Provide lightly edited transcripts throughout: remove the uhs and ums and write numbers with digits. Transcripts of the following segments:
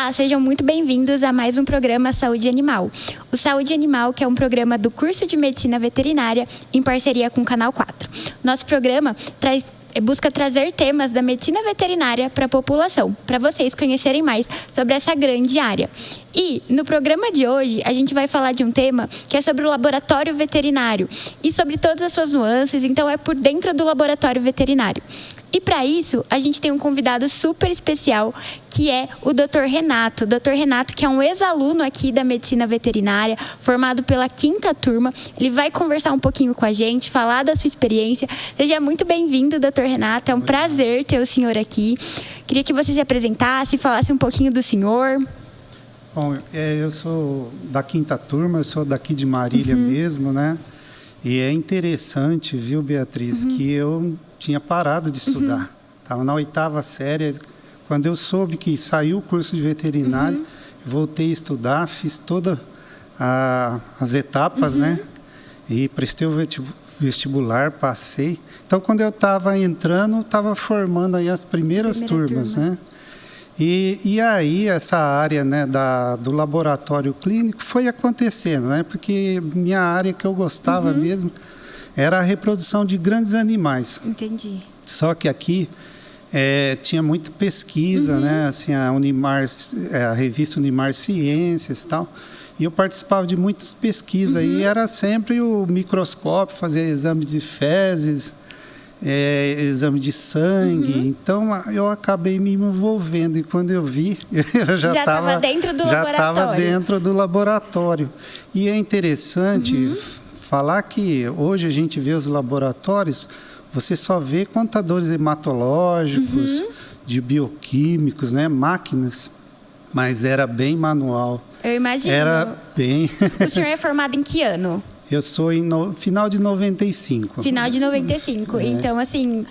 Olá, sejam muito bem-vindos a mais um programa Saúde Animal. O Saúde Animal, que é um programa do curso de Medicina Veterinária em parceria com o Canal 4. Nosso programa busca trazer temas da medicina veterinária para a população, para vocês conhecerem mais sobre essa grande área. E no programa de hoje, a gente vai falar de um tema que é sobre o laboratório veterinário e sobre todas as suas nuances, então é por dentro do laboratório veterinário. E para isso, a gente tem um convidado super especial, que é o Dr. Renato. Dr. Renato, que é um ex-aluno aqui da Medicina Veterinária, formado pela 5ª turma. Ele vai conversar um pouquinho com a gente, falar da sua experiência. Seja muito bem-vindo, Dr. Renato. É um prazer ter o senhor aqui. Queria que você se apresentasse, falasse um pouquinho do senhor. Bom, eu sou da 5ª turma, eu sou daqui de Marília mesmo, né? E é interessante, viu, Beatriz, que eu tinha parado de estudar. Estava na 8ª série. Quando eu soube que saiu o curso de veterinário, voltei a estudar, fiz todas as etapas, né? E prestei o vestibular, passei. Então, quando eu estava entrando, estava formando aí as primeiras turmas, né? E aí, essa área, né, do laboratório clínico foi acontecendo, né? Porque minha área que eu gostava mesmo era a reprodução de grandes animais. Entendi. Só que aqui tinha muita pesquisa, né? Assim, a revista Unimar Ciências e tal. E eu participava de muitas pesquisas. E era sempre o microscópio, fazer exame de fezes, exame de sangue. Então, eu acabei me envolvendo. E quando eu vi, eu já estava dentro do laboratório. Já estava dentro do laboratório. E é interessante falar que hoje a gente vê os laboratórios, você só vê contadores hematológicos, de bioquímicos, né, máquinas, mas era bem manual. Eu imagino. Era bem... O senhor é formado em que ano? Eu sou final de 95. Final de 95. Então, assim,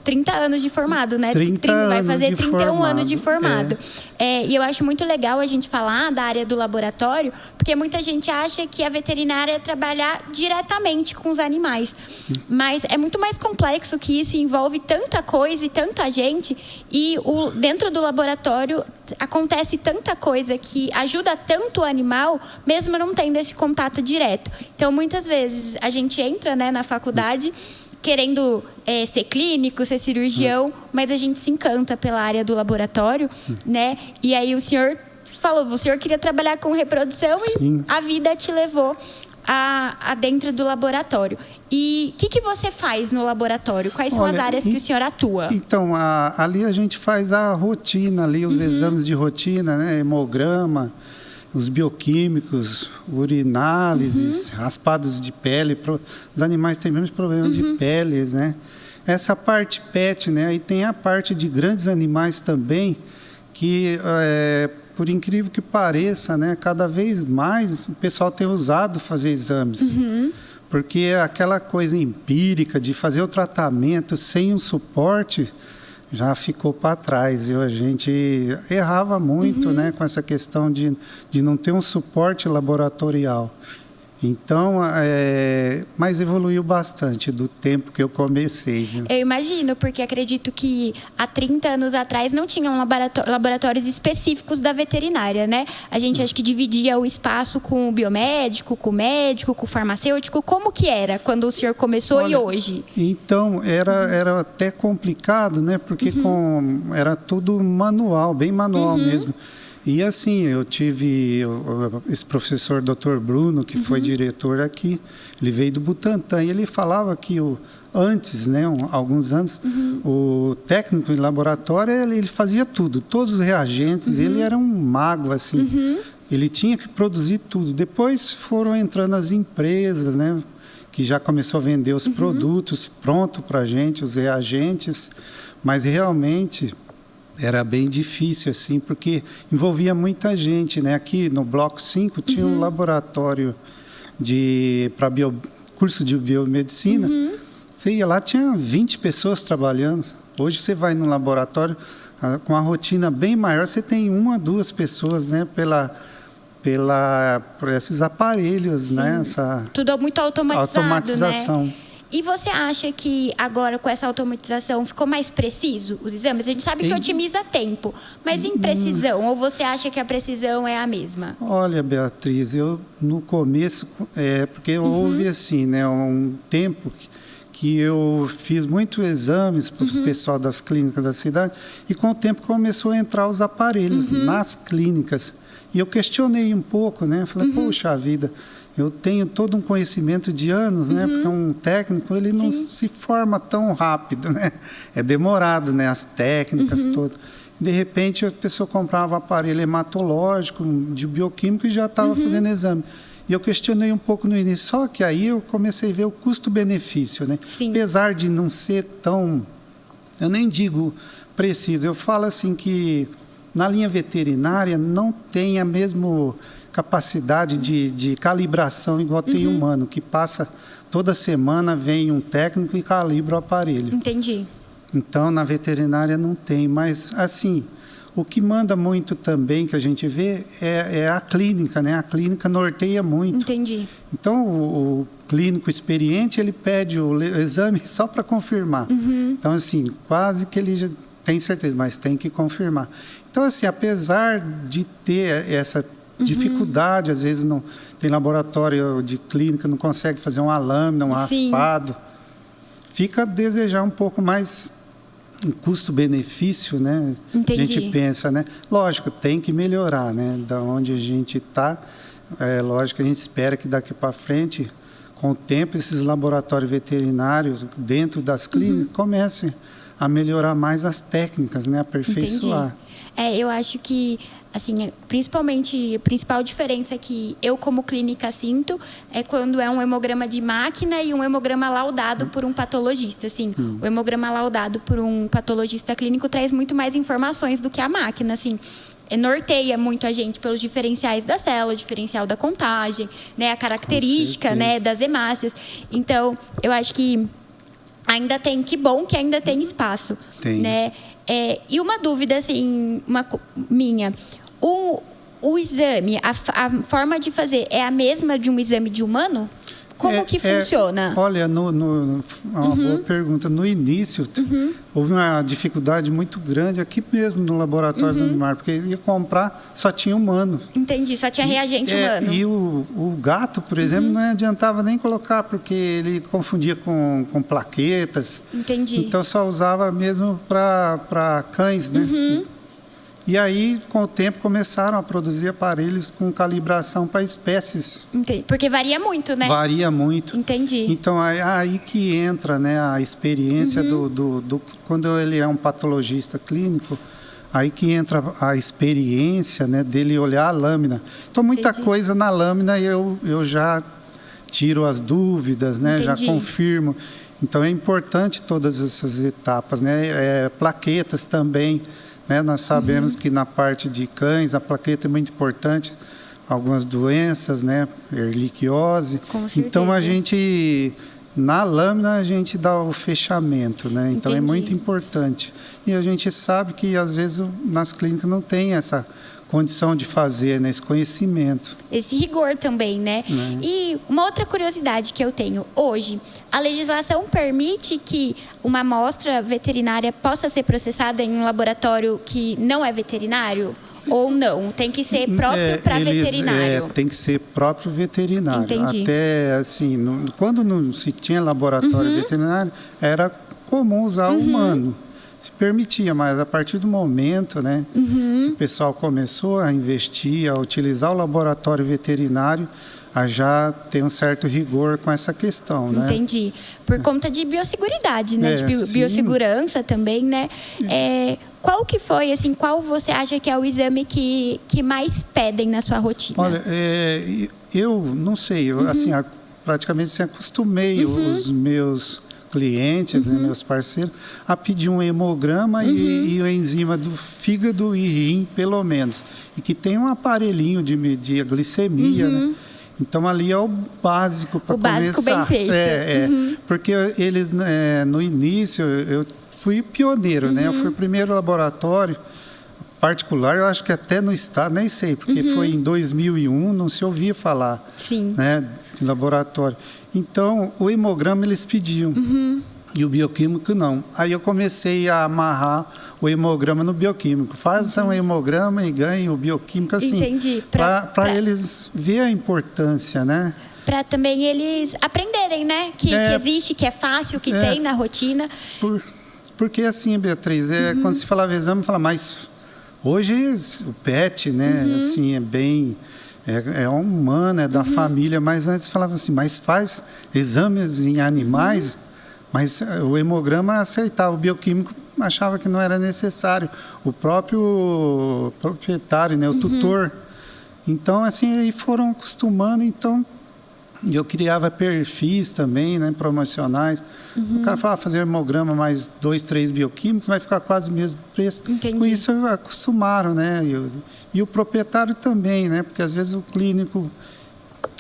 30 anos de formado, né? 30 vai fazer anos de 31 formado. anos de formado. E eu acho muito legal a gente falar da área do laboratório, porque muita gente acha que a veterinária é trabalhar diretamente com os animais. Mas é muito mais complexo que isso, envolve tanta coisa e tanta gente. E dentro do laboratório acontece tanta coisa que ajuda tanto o animal, mesmo não tendo esse contato direto. Então, muitas vezes, a gente entra, né, na faculdade querendo ser clínico, ser cirurgião, mas a gente se encanta pela área do laboratório, né? E aí o senhor falou, o senhor queria trabalhar com reprodução. Sim. E a vida te levou a dentro do laboratório. E o que você faz no laboratório? Quais são as áreas que o senhor atua? Então, ali a gente faz a rotina, ali, os exames de rotina, né? Hemograma, os bioquímicos, urinálises, raspados de pele. Os animais têm menos problemas de peles, né? Essa parte PET, né? Aí tem a parte de grandes animais também, que, por incrível que pareça, né? Cada vez mais o pessoal tem usado fazer exames. Porque aquela coisa empírica de fazer o tratamento sem um suporte já ficou para trás. A gente errava muito, né, com essa questão de não ter um suporte laboratorial. Então, mas evoluiu bastante do tempo que eu comecei. Viu? Eu imagino, porque acredito que há 30 anos atrás não tinham laboratórios específicos da veterinária, né? A gente acho que dividia o espaço com o biomédico, com o médico, com o farmacêutico. Como que era quando o senhor começou e hoje? Então, era até complicado, né? Porque era tudo manual, bem manual mesmo. E assim, eu tive esse professor Dr. Bruno, que foi diretor aqui, ele veio do Butantan, e ele falava que antes, né, alguns anos, o técnico em laboratório, ele fazia tudo, todos os reagentes, ele era um mago, assim, ele tinha que produzir tudo. Depois foram entrando as empresas, né, que já começou a vender os produtos pronto para a gente, os reagentes, mas realmente era bem difícil, assim, porque envolvia muita gente, né? Aqui no Bloco 5 tinha um laboratório para curso de biomedicina. Você ia lá, tinha 20 pessoas trabalhando. Hoje você vai no laboratório com a rotina bem maior, você tem 1 a 2 pessoas, né? Por esses aparelhos, né? Tudo muito automatizado, automatização. Né? E você acha que agora, com essa automatização, ficou mais preciso os exames? A gente sabe que otimiza tempo, mas em precisão? Ou você acha que a precisão é a mesma? Olha, Beatriz, eu no começo, porque houve assim, né, um tempo que eu fiz muitos exames para o pessoal das clínicas da cidade, e com o tempo começou a entrar os aparelhos nas clínicas. E eu questionei um pouco, né? Falei, poxa vida, eu tenho todo um conhecimento de anos, né? Porque um técnico, ele não se forma tão rápido, né? É demorado, né? As técnicas todas. De repente, a pessoa comprava um aparelho hematológico, de bioquímico, e já estava fazendo exame. E eu questionei um pouco no início, só que aí eu comecei a ver o custo-benefício, né? Sim. Apesar de não ser tão, eu nem digo preciso, eu falo assim que na linha veterinária não tem a mesma capacidade de calibração igual tem humano, que passa toda semana, vem um técnico e calibra o aparelho. Entendi. Então, na veterinária não tem, mas assim, o que manda muito também, que a gente vê, é a clínica, né? A clínica norteia muito. Entendi. Então, o clínico experiente, ele pede o exame só para confirmar. Então, assim, quase que ele já tem certeza, mas tem que confirmar. Então, assim, apesar de ter essa dificuldade, às vezes não tem laboratório de clínica, não consegue fazer uma lâmina, um raspado, fica a desejar um pouco mais um custo-benefício, né? Entendi. A gente pensa, né? Lógico, tem que melhorar, né? Da onde a gente está, lógico que a gente espera que daqui para frente, com o tempo, esses laboratórios veterinários dentro das clínicas comecem a melhorar mais as técnicas, né? Aperfeiçoar. Entendi. Eu acho que, assim, principalmente, a principal diferença que eu, como clínica, sinto é quando é um hemograma de máquina e um hemograma laudado por um patologista. Assim, o hemograma laudado por um patologista clínico traz muito mais informações do que a máquina, assim. Norteia muito a gente pelos diferenciais da célula, o diferencial da contagem, né? A característica, né, das hemácias. Então, eu acho que ainda tem, que bom que ainda tem espaço. Tem. Né? E uma dúvida, assim, minha. O exame, a forma de fazer é a mesma de um exame de humano? Como que funciona? Olha, uma boa pergunta. No início, houve uma dificuldade muito grande aqui mesmo no laboratório do Unimar, porque ia comprar, só tinha humano. Entendi, só tinha reagente humano. E o gato, por exemplo, não adiantava nem colocar, porque ele confundia com plaquetas. Entendi. Então, só usava mesmo para cães, né? E aí, com o tempo, começaram a produzir aparelhos com calibração para espécies. Entendi. Porque varia muito, né? Varia muito. Entendi. Então, aí que entra, né, a experiência quando ele é um patologista clínico, aí que entra a experiência, né, dele olhar a lâmina. Então, muita coisa na lâmina eu já tiro as dúvidas, né, já confirmo. Então, é importante todas essas etapas, né? Plaquetas também. Nós sabemos que na parte de cães a plaqueta é muito importante, algumas doenças, né, erliquiose. Então a gente na lâmina a gente dá o fechamento, né? Então é muito importante. E a gente sabe que às vezes nas clínicas não tem essa condição de fazer, né, esse conhecimento. Esse rigor também, né? E uma outra curiosidade que eu tenho hoje, a legislação permite que uma amostra veterinária possa ser processada em um laboratório que não é veterinário? Ou não? Tem que ser próprio para veterinário? Tem que ser próprio veterinário. Entendi. Até assim, quando não se tinha laboratório veterinário, era comum usar o humano. Se permitia, mas a partir do momento, né, que o pessoal começou a investir, a utilizar o laboratório veterinário, a já ter um certo rigor com essa questão, né? Entendi. Por conta de biosseguridade, né? De biossegurança também, né? Qual que foi, assim, qual você acha que é o exame que mais pedem na sua rotina? Olha, eu não sei, eu, assim, praticamente assim, acostumei os meus clientes, né, meus parceiros, a pedir um hemograma e a enzima do fígado e rim, pelo menos. E que tem um aparelhinho de medir a glicemia, né? Então, ali é o básico para começar. O básico bem feito. Porque eles, no início, eu fui pioneiro, né? Eu fui o primeiro laboratório particular, eu acho que até no estado, nem sei, porque foi em 2001, não se ouvia falar, Sim. né, de laboratório. Então, o hemograma eles pediam, e o bioquímico não. Aí eu comecei a amarrar o hemograma no bioquímico. Façam um hemograma e ganhem o bioquímico, assim. Entendi. Para eles ver a importância, né? Para também eles aprenderem, né? Que existe, que é fácil, que tem na rotina. Porque assim, Beatriz, quando se falava exame, fala, mas hoje o PET, né? Assim, é bem... É humano, é da família, mas antes falava assim, mas faz exames em animais, mas o hemograma aceitava, o bioquímico achava que não era necessário. O próprio proprietário, né, o tutor. Então, assim, aí foram acostumando, então... Eu criava perfis também, né, promocionais. O cara falava, fazer hemograma mais 2, 3 bioquímicos, vai ficar quase o mesmo preço. Entendi. Com isso, acostumaram, né? E o proprietário também, né? Porque às vezes o clínico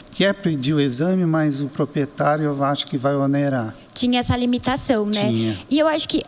quer pedir o exame, mas o proprietário eu acho que vai onerar. Tinha essa limitação, né? Tinha. E eu acho que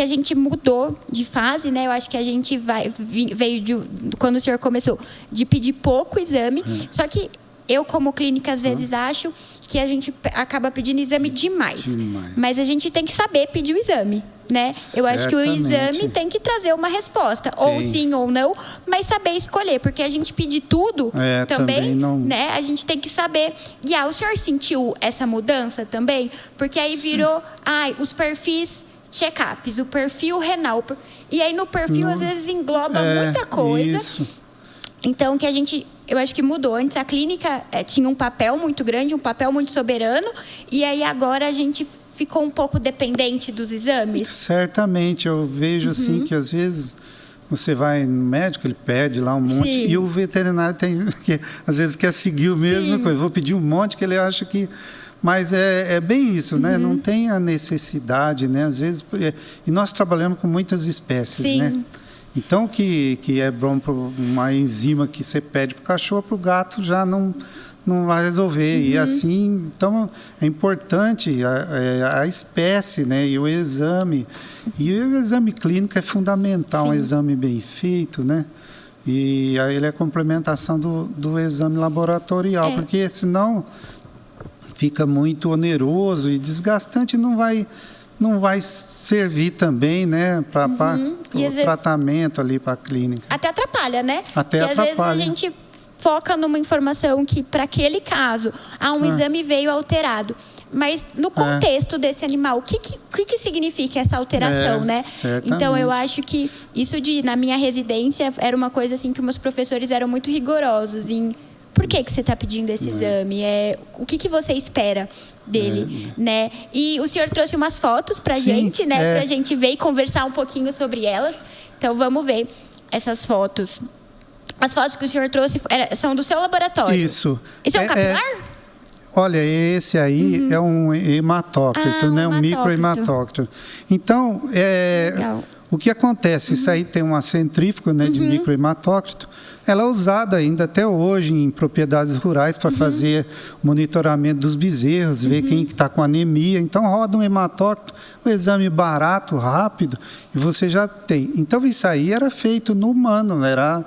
a gente mudou de fase, né? Eu acho que a gente veio quando o senhor começou, de pedir pouco exame, só que eu, como clínica, às vezes acho que a gente acaba pedindo exame demais. Mas a gente tem que saber pedir o exame, né? Eu acho que o exame tem que trazer uma resposta. Ou sim ou não, mas saber escolher. Porque a gente pedir tudo também não... né? A gente tem que saber guiar. O senhor sentiu essa mudança também? Porque aí virou os perfis check-ups, o perfil renal. E aí no perfil, às vezes, engloba muita coisa. Isso. Então, eu acho que mudou. Antes a clínica tinha um papel muito grande, um papel muito soberano, e aí agora a gente ficou um pouco dependente dos exames. Certamente, eu vejo assim que às vezes você vai no médico, ele pede lá um monte, e o veterinário tem que às vezes quer seguir a mesma coisa. Vou pedir um monte que ele acha que... Mas é bem isso, né? Não tem a necessidade, né? Às vezes... E nós trabalhamos com muitas espécies, né? Então, que é bom para uma enzima que você pede para o cachorro, para o gato já não vai resolver. E assim, então, é importante a espécie, né? E o exame. E o exame clínico é fundamental, um exame bem feito, né? E aí ele é a complementação do exame laboratorial, porque senão fica muito oneroso e desgastante e não vai servir também, né, para o tratamento ali, para a clínica. Até atrapalha, né? Até porque atrapalha. Às vezes a gente foca numa informação que, para aquele caso, um exame veio alterado. Mas no contexto desse animal, o que significa essa alteração, né? Certamente. Então, eu acho que isso na minha residência era uma coisa assim que meus professores eram muito rigorosos em... Por que você está pedindo esse exame? O que você espera dele, né? E o senhor trouxe umas fotos para a gente, né? Para a gente ver e conversar um pouquinho sobre elas. Então, vamos ver essas fotos. As fotos que o senhor trouxe são do seu laboratório. Isso. Isso é um capilar? Olha, esse aí é um hematócrito, né? Um microhematócrito. Então, Legal. O que acontece? Isso aí tem uma centrífuga, né, de microhematócrito. Ela é usada ainda até hoje em propriedades rurais para fazer monitoramento dos bezerros, ver quem está com anemia. Então, roda um hematócrito, um exame barato, rápido, e você já tem. Então, isso aí era feito no humano, era...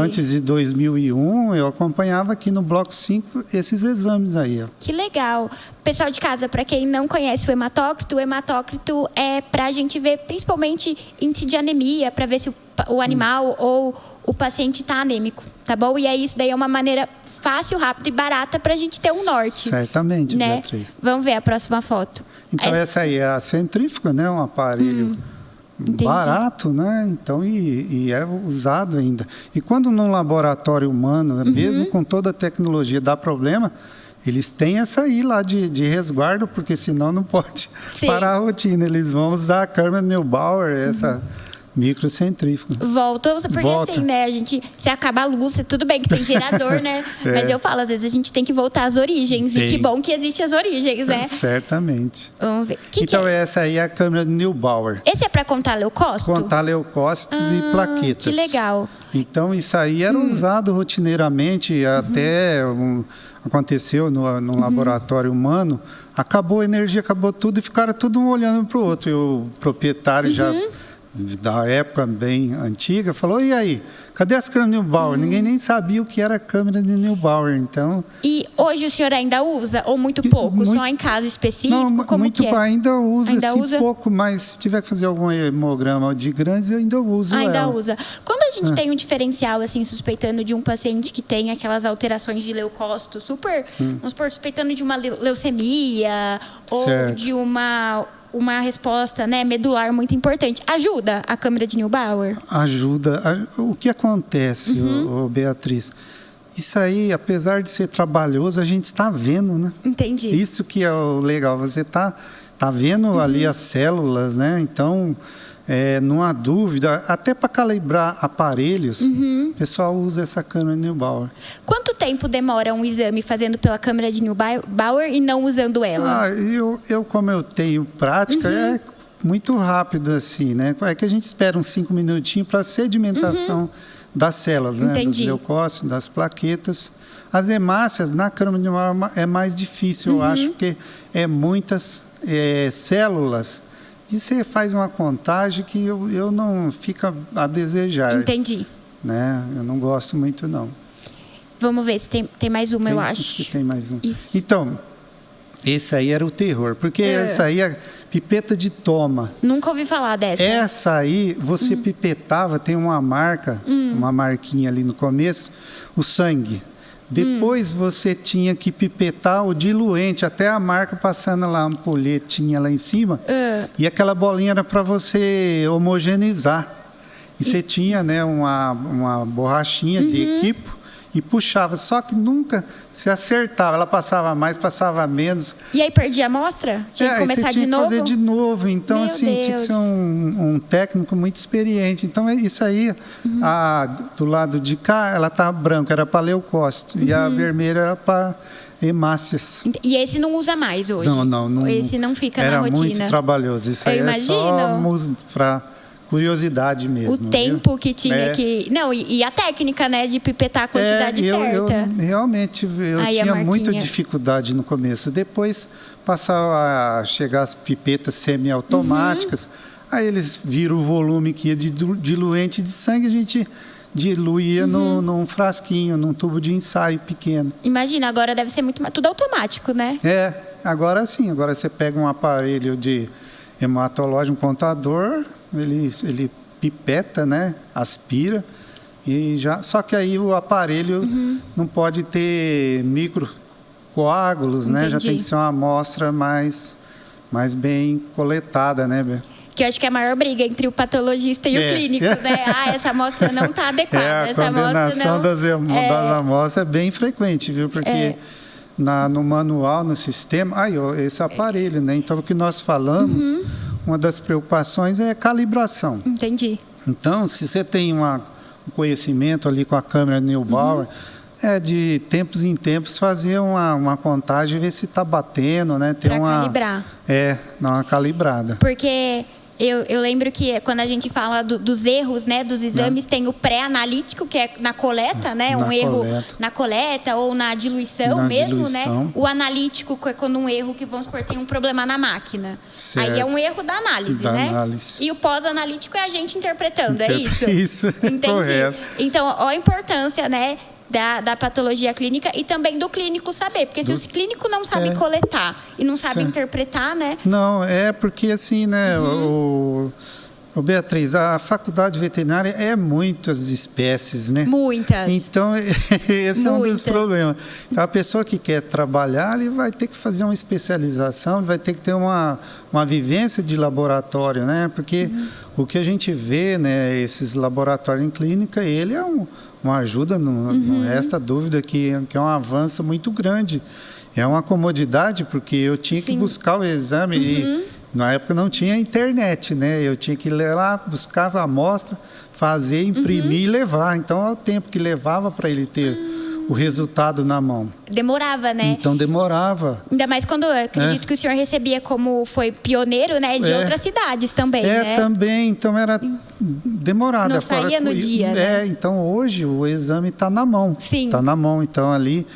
antes de 2001, eu acompanhava aqui no Bloco 5 esses exames aí. Ó. Que legal. Pessoal de casa, para quem não conhece o hematócrito é para a gente ver principalmente índice de anemia, para ver se o animal ou o paciente está anêmico, tá bom? E aí isso daí é uma maneira fácil, rápida e barata para a gente ter um norte. Certamente, né? Beatriz. Vamos ver a próxima foto. Então, essa aí é a centrífuga, né? Um aparelho... barato, né? Então, e é usado ainda. E quando num laboratório humano, mesmo com toda a tecnologia, dá problema, eles têm essa aí lá de resguardo, porque senão não pode parar a rotina. Eles vão usar a câmera Neubauer, essa microcentrífuga. Volta, porque assim, né? A gente, se acaba a luz, tudo bem que tem gerador, né? Mas eu falo, às vezes a gente tem que voltar às origens. E que bom que existem as origens, né? Certamente. Vamos ver. Então, essa aí é a câmera Neubauer. Esse é para contar leucócito? Contar leucócitos e plaquetas. Que legal. Então, isso aí era usado rotineiramente, até aconteceu no laboratório humano, acabou a energia, acabou tudo, e ficaram tudo um olhando para o outro. E o proprietário já da época bem antiga, falou, e aí, cadê as câmeras Neubauer? Ninguém nem sabia o que era a câmera de Neubauer, então... E hoje o senhor ainda usa, ou muito pouco? Só em caso específico? Não, como muito que é? Ainda uso, ainda assim, usa? pouco, mas se tiver que fazer algum hemograma de grandes, eu ainda uso Ainda ela. usa. Quando a gente tem um diferencial, assim, suspeitando de um paciente que tem aquelas alterações de leucócito, vamos supor, suspeitando de uma leucemia, Certo. ou de uma resposta, né, medular muito importante. Ajuda a câmera de Neubauer? Ajuda. O que acontece, Beatriz? Isso aí, apesar de ser trabalhoso, a gente está vendo, né? Entendi. Isso que é o legal. Você tá vendo ali as células, né? Então, não há dúvida. Até para calibrar aparelhos, o pessoal usa essa câmera Neubauer. Quanto tempo demora um exame fazendo pela câmera de Neubauer e não usando ela? Como eu tenho prática, é muito rápido assim, né? É que a gente espera uns 5 minutinhos para a sedimentação das células, né? Dos leucócitos, das plaquetas. As hemácias na câmera de Neubauer é mais difícil, eu acho, porque é muitas células. E você faz uma contagem que eu não fica a desejar. Entendi. Né? Eu não gosto muito, não. Vamos ver se tem mais uma, eu acho. Que tem mais uma. Isso. Então, esse aí era o terror, porque essa aí é pipeta de toma. Nunca ouvi falar dessa. Essa aí, você pipetava, tem uma marca, uma marquinha ali no começo, o sangue. Depois você tinha que pipetar o diluente, até a marca passando lá, a ampulhetinha lá em cima. E aquela bolinha era para você homogeneizar. E você tinha, né, uma borrachinha de equipo e puxava. Só que nunca se acertava. Ela passava mais, passava menos. E aí perdia a amostra? Tinha que começar de novo? Tinha que fazer de novo. Então, Meu assim, Deus. tinha que ser um técnico muito experiente. Então, isso aí, do lado de cá, ela tá branca, era para leucócito. E a vermelha era para hemácias. E esse não usa mais hoje? Não. Esse não fica na rotina? Era muito trabalhoso. Isso aí é só para curiosidade mesmo. O tempo viu? que tinha que... Não, e a técnica, né, de pipetar a quantidade certa. Realmente, eu tinha muita dificuldade no começo. Depois passava a chegar as pipetas semiautomáticas. Aí eles viram o volume que ia de diluente de sangue, a gente diluía num frasquinho, num tubo de ensaio pequeno. Imagina, agora deve ser tudo automático, né? Agora sim. Agora você pega um aparelho de hematológico, um contador, ele pipeta, né? Aspira e já. Só que aí o aparelho não pode ter microcoágulos, né? Já tem que ser uma amostra mais bem coletada, né, Bê? Que eu acho que é a maior briga entre o patologista e o clínico, né? Essa amostra não está adequada. A essa condenação das amostras é bem frequente, viu? Porque no manual, no sistema... esse aparelho, né? Então, o que nós falamos, uma das preocupações é a calibração. Entendi. Então, se você tem um conhecimento ali com a câmera Neubauer, de tempos em tempos fazer uma contagem e ver se está batendo, né? Para calibrar. Dar uma calibrada. Porque... Eu lembro que quando a gente fala dos erros, né, dos exames, tem o pré-analítico, que é na coleta, né, erro na coleta ou na diluição mesmo, né? O analítico, que é quando um erro que, vamos supor, tem um problema na máquina. Certo. Aí é um erro da análise, né? E o pós-analítico é a gente interpretando, é isso? Isso, entendi. Correto. Então, olha a importância, né, da patologia clínica e também do clínico saber. Porque se o clínico não sabe coletar e não sabe interpretar, né? Não, porque assim, né, Beatriz, a faculdade veterinária é muitas espécies, né? Muitas. Então, esse é um dos problemas. Então, a pessoa que quer trabalhar, ele vai ter que fazer uma especialização, ele vai ter que ter uma vivência de laboratório, né? Porque o que a gente vê, né, esses laboratórios em clínica, ele é uma ajuda, não resta dúvida que é um avanço muito grande. É uma comodidade, porque eu tinha que buscar o exame e na época não tinha internet, né? Eu tinha que ir lá, buscava a amostra, fazer, imprimir e levar. Então, é o tempo que levava para ele ter o resultado na mão. Demorava, né? Então, demorava. Ainda mais quando eu acredito que o senhor recebia como foi pioneiro, né? De outras cidades também, né? Também. Então, era demorado. Não saía no dia, né? Então, hoje, o exame está na mão. Sim. Está na mão. Então, ali...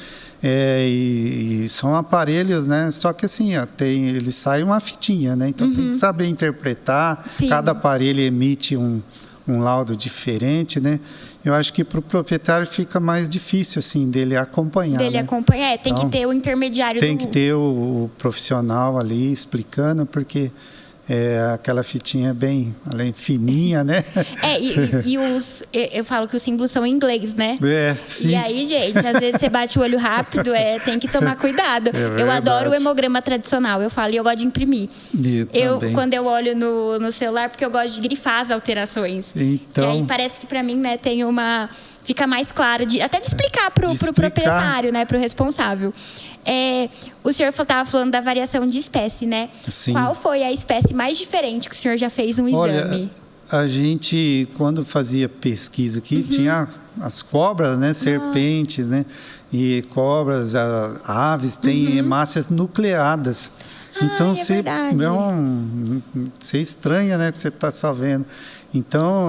E são aparelhos, né? Só que assim, ó, eles saem uma fitinha, né? Então tem que saber interpretar. Sim. Cada aparelho emite um laudo diferente, né? Eu acho que para o proprietário fica mais difícil, assim, dele acompanhar. Dele né? acompanhar, tem Então, que ter o intermediário. Tem que ter o profissional ali explicando, porque aquela fitinha bem fininha, né? Eu falo que os símbolos são em inglês, né? Sim. E aí, gente, às vezes você bate o olho rápido, tem que tomar cuidado. Eu adoro o hemograma tradicional, eu falo, e eu gosto de imprimir. Quando eu olho no celular, porque eu gosto de grifar as alterações. Então, e aí parece que para mim, né, tem fica mais claro, até de explicar para o proprietário, né, para o responsável. O senhor estava falando da variação de espécie, né? Sim. Qual foi a espécie mais diferente que o senhor já fez um exame? A gente, quando fazia pesquisa aqui, tinha as cobras, né? Serpentes, né? E cobras, aves, tem hemácias nucleadas. Então, você estranha, né? Que você está só vendo. Então,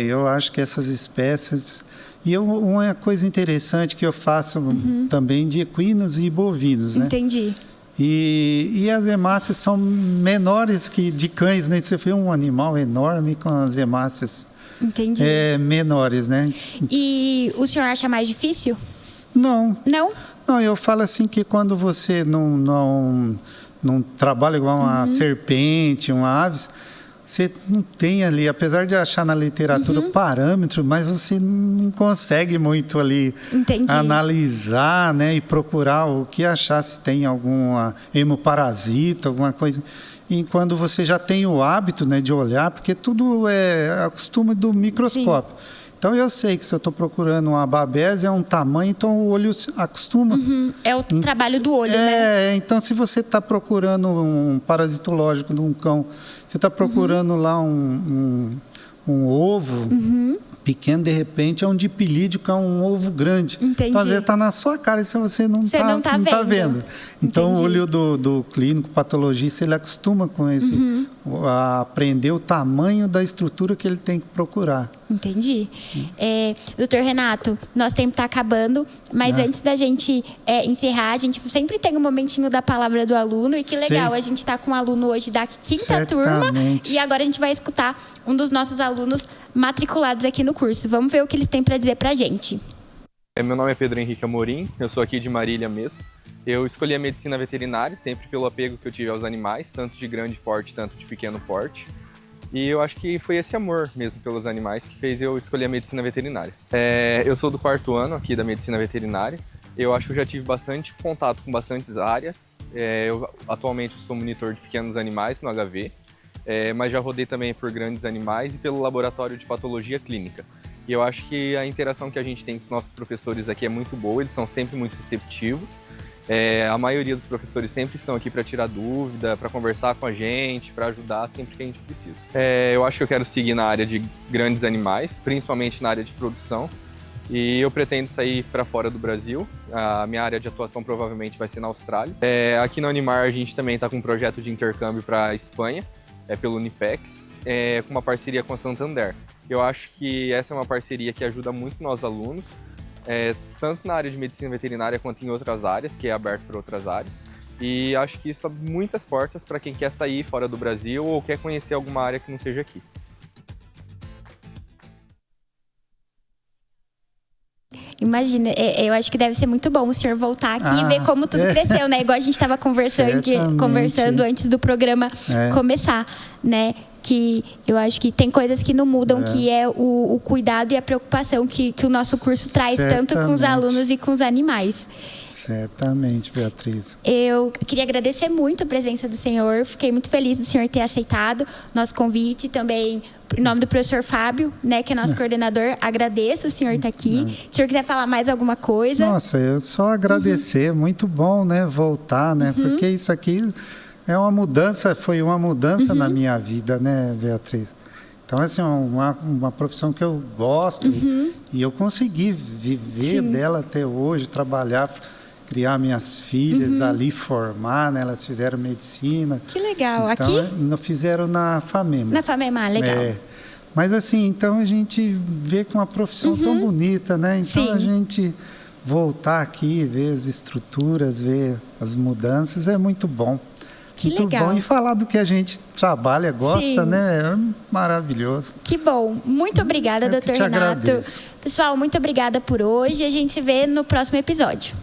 eu acho que essas espécies... E uma coisa interessante que eu faço também de equinos e bovinos, né? Entendi. E as hemácias são menores que de cães, né? Você vê um animal enorme com as hemácias menores, né? E o senhor acha mais difícil? Não. Não? Não, eu falo assim que quando você não trabalha igual uma serpente, uma aves... Você não tem ali, apesar de achar na literatura parâmetros, mas você não consegue muito ali analisar, né, e procurar o que achar, se tem alguma hemoparasita, alguma coisa. E quando você já tem o hábito, né, de olhar, porque tudo é costume do microscópio. Sim. Então, eu sei que se eu estou procurando uma babésia, é um tamanho, então o olho acostuma. É o trabalho do olho, né? Então, se você está procurando um parasitológico de um cão, você está procurando lá um ovo pequeno, de repente, é um dipilídeo, que é um ovo grande. Entendi. Então, às vezes, está na sua cara e você não está vendo. Então, o olho do clínico patologista, ele acostuma com a aprender o tamanho da estrutura que ele tem que procurar. Entendi. Doutor Renato, nosso tempo está acabando, mas antes da gente encerrar, a gente sempre tem um momentinho da palavra do aluno, e que legal, a gente está com um aluno hoje da 5ª turma, e agora a gente vai escutar um dos nossos alunos matriculados aqui no curso. Vamos ver o que eles têm para dizer para a gente. Meu nome é Pedro Henrique Amorim, eu sou aqui de Marília mesmo. Eu escolhi a medicina veterinária, sempre pelo apego que eu tive aos animais, tanto de grande porte, tanto de pequeno porte. E eu acho que foi esse amor mesmo pelos animais que fez eu escolher a medicina veterinária. Eu sou do 4º ano aqui da medicina veterinária. Eu acho que eu já tive bastante contato com bastantes áreas. Eu atualmente sou monitor de pequenos animais no HV, mas já rodei também por grandes animais e pelo laboratório de patologia clínica. E eu acho que a interação que a gente tem com os nossos professores aqui é muito boa, eles são sempre muito receptivos. A maioria dos professores sempre estão aqui para tirar dúvida, para conversar com a gente, para ajudar sempre que a gente precisa. Eu acho que eu quero seguir na área de grandes animais, principalmente na área de produção, e eu pretendo sair para fora do Brasil. A minha área de atuação provavelmente vai ser na Austrália. Aqui no Animar a gente também está com um projeto de intercâmbio para a Espanha, pelo Unipex, com uma parceria com a Santander. Eu acho que essa é uma parceria que ajuda muito nós alunos, tanto na área de medicina veterinária quanto em outras áreas, que é aberto para outras áreas. E acho que isso abre muitas portas para quem quer sair fora do Brasil ou quer conhecer alguma área que não seja aqui. Imagina, eu acho que deve ser muito bom o senhor voltar aqui e ver como tudo cresceu, né? Igual a gente estava conversando antes do programa começar, né? Que eu acho que tem coisas que não mudam, que é o cuidado e a preocupação que o nosso curso traz, tanto com os alunos e com os animais. Certamente, Beatriz. Eu queria agradecer muito a presença do senhor, fiquei muito feliz do senhor ter aceitado nosso convite, também em nome do professor Fábio, né, que é nosso coordenador, agradeço o senhor estar aqui. Se o senhor quiser falar mais alguma coisa. Nossa, eu só agradecer, muito bom, né, voltar, né, porque isso aqui foi uma mudança na minha vida, né, Beatriz? Então, assim, uma profissão que eu gosto e eu consegui viver dela até hoje, trabalhar, criar minhas filhas ali, formar, né? Elas fizeram medicina. Que legal. Então, aqui? Não fizeram na FAMEMA. Na FAMEMA, legal. Mas assim, então a gente vê com uma profissão tão bonita, né? Então a gente voltar aqui, ver as estruturas, ver as mudanças, é muito bom. Que muito legal. bom. E falar do que a gente trabalha, gosta, Sim. né? É maravilhoso. Que bom. Muito obrigada, Eu que Dr. te Renato. agradeço. Pessoal, muito obrigada por hoje. A gente se vê no próximo episódio.